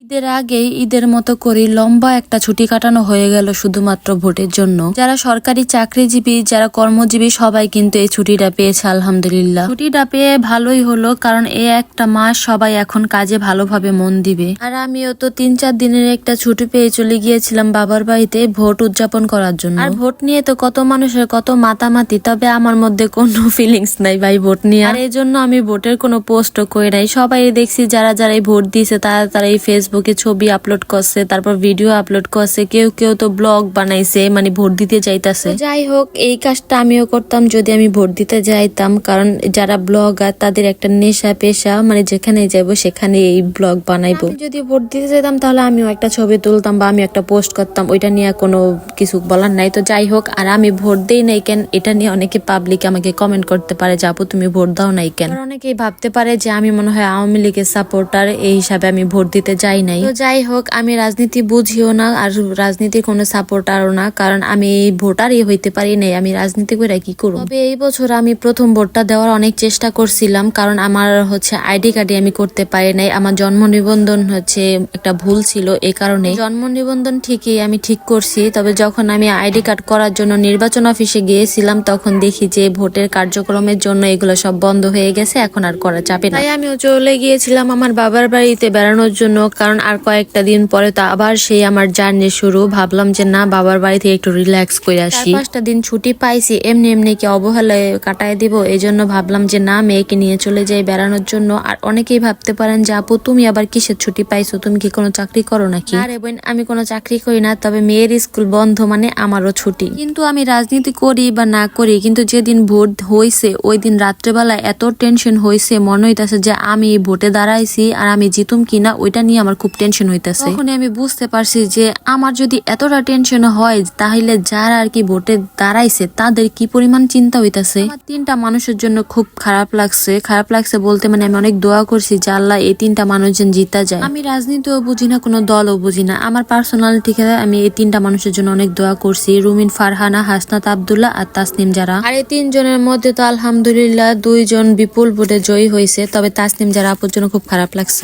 ঈদের আগেই ঈদের মতো করে লম্বা একটা ছুটি কাটানো হয়ে গেল শুধুমাত্র ভোটের জন্য। যারা সরকারি চাকরিজীবী, যারা কর্মজীবী, সবাই কিন্তু এই ছুটিটা পেয়েছে আলহামদুলিল্লাহ। ছুটিটা পেয়ে ভালোই হলো, কারণ এই একটা মাস সবাই এখন কাজে ভালোভাবে মন দিবে। আর আমিও তো 3-4 দিনের একটা ছুটি পেয়ে চলে গিয়েছিলাম বাবার বাড়িতে ভোট উদযাপন করার জন্য। আর ভোট নিয়ে তো কত মানুষের কত মাতামাতি, তবে আমার মধ্যে কোনো ফিলিংস নাই ভাই ভোট নিয়ে। আর এই জন্য আমি ভোটের কোনো পোস্টও করে নাই। সবাই দেখছি যারা যারা এই ভোট দিয়েছে তারা এই ফেসবুকে ছবি আপলোড করছে, তারপর ভিডিও আপলোড করছে, কেউ কেউ তো ব্লগ বানাইছে, মানে ভোট দিতে যাইতাছে। যাই হোক, এই কাজটা আমিও করতাম যদি আমি ভোট দিতে যাইতাম, কারণ যারা ব্লগার তাদের একটা নেশা পেশা, মানে যেখানে যাবো সেখানে এই ব্লগ বানাইবো। যদি ভোট দিতে যেতাম তাহলে আমিও একটা ছবি তুলতাম বা আমি একটা পোস্ট করতাম, ওইটা নিয়ে কোনো কিছু বলার নাই। তো যাই হোক, আর আমি ভোট দেই নাই কেন এটা নিয়ে অনেকে পাবলিক আমাকে কমেন্ট করতে পারে যে আপু তুমি ভোট দাও নাই কেন। অনেকেই ভাবতে পারে যে আমি মনে হয় আওয়ামী লীগের সাপোর্টার, এই হিসাবে আমি ভোট দিতে যাই নাই। তো যাই হোক, আমি রাজনীতি বুঝিও না আর রাজনীতির কোনো সাপোর্টারও না, কারণ আমি ভোটারই হইতে পারি নাই, আমি রাজনীতি করে কি করব। তবে এই বছর আমি প্রথম ভোটটা দেওয়ার অনেক চেষ্টা করছিলাম, কারণ আমার আইডি কার্ডে আমি করতে পারি নাই। আমার জন্ম নিবন্ধন একটা ভুল ছিল, এই কারণে জন্ম নিবন্ধন ঠিকই আমি ঠিক করছি। তবে যখন আমি আইডি কার্ড করার জন্য নির্বাচন অফিসে গিয়েছিলাম তখন দেখি যে ভোটের কার্যক্রমের জন্য এগুলো সব বন্ধ হয়ে গেছে, এখন আর করা যাবে না। তাই আমিও চলে গিয়েছিলাম আমার বাবার বাড়িতে বেড়ানোর জন্য, কারণ আর কয়েকটা দিন পরে তো আবার সেই আমার জার্নি শুরু। ভাবলাম যে না, বাবার বাড়িতে একটু রিল্যাক্স করে আসি। 4-5টা দিন ছুটি পাইছি, এমনি এমনি কি অবহেলায় কাটায় দিব, এই জন্য ভাবলাম যে না, মেয়েকে নিয়ে চলে যাই বেড়ানোর জন্য। আর অনেকেই ভাবতে পারেন যে আপু তুমি আবার কিসের ছুটি পাইছো, তুমি কি কোনো চাকরি করো নাকি? আরে বোন, আমি কোনো চাকরি করি না, তবে মেয়ের স্কুল বন্ধ মানে আমারও ছুটি। কিন্তু আমি রাজনীতি করি বা না করি, কিন্তু যেদিন ভোট হয়েছে ওই দিন রাত্রেবেলা এত টেনশন হয়েছে, মনে হইতেছে যে আমি ভোটে দাঁড়াইছি আর আমি জিতুম কিনা, ওইটা নিয়ে আমার খুব টেনশন হইতেছে। তখনই আমি বুঝতে পারছি যে আমার যদি এতটা টেনশন হয় তাহলে যারা আর কি ভোটে দাঁড়াইছে তাদের কি পরিমাণ চিন্তা হইতেছে। আমার 3টা মানুষের জন্য খুব খারাপ লাগছে বলতে মানে আমি অনেক দোয়া করছি যে আল্লাহ এই 3টা মানুষ যেন জিতা যায়। আমি রাজনীতিও বুঝি না, কোনো দলও বুঝি না, আমার পার্সোনাল ঠিক আছে। আমি এই 3টা মানুষের জন্য অনেক দোয়া করছি, রুমিন ফারহানা, হাসনাত আব্দুল্লাহ আর তাসনিম জারা। আর এই 3 জনের মধ্যে তো আলহামদুলিল্লাহ 2 জন বিপুল ভোটে জয়ী হয়েছে, তবে তাসনিম জারা আপুর জন্য খুব খারাপ লাগছে।